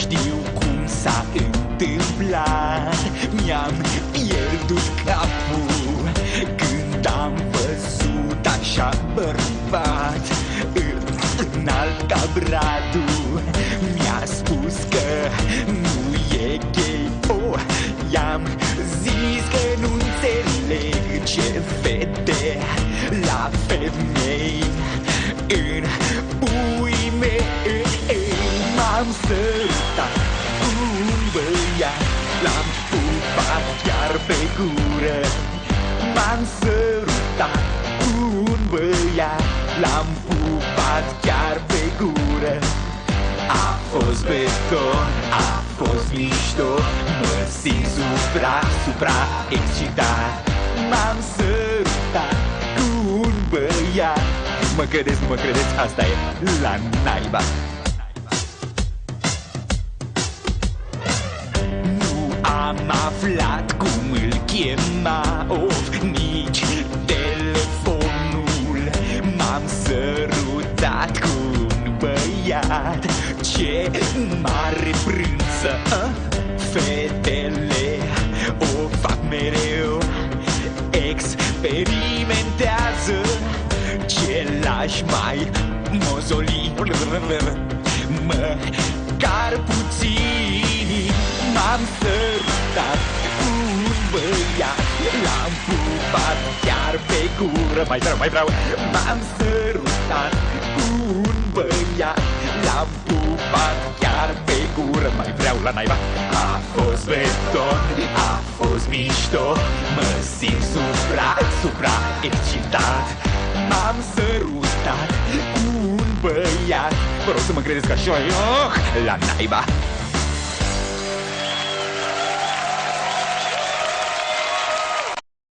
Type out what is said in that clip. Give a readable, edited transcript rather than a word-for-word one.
știu cum s-a întâmplat. Mi-am pierdut capul când am văzut așa bărbat înalt ca bradul. Mi-a spus că nu e gay. Oh, i-am zis că nu înțeleg ce vede la femei în puii mei. M-am sărutat cu un băiat, l-am pupat chiar pe gură. M-am sărutat cu un băiat, l-am pupat chiar pe gură. A fost beton, a fost mișto, mă simt supra excitat. M-am sărutat cu un băiat. Mă credeți, nu mă credeți, asta e la naiba. Nu am aflat cum îl chema, of, nici telefonul. M-am sărutat cu un băiat, ce mare prânță. Fetele o fac mereu, experimentează ce lași mai mozoli. Măcar puțin. M-am sărutat cu un băiat, l-am pupat chiar pe gură. Mai vreau. M-am sărutat cu un băiat, l-am pupat chiar pe gură. Mai vreau la naiba. A fost beton, a fost mișto, mă simt supra excitat. M-am sărutat cu un băiat. Vă rog să mă credeți că așa e la naiba.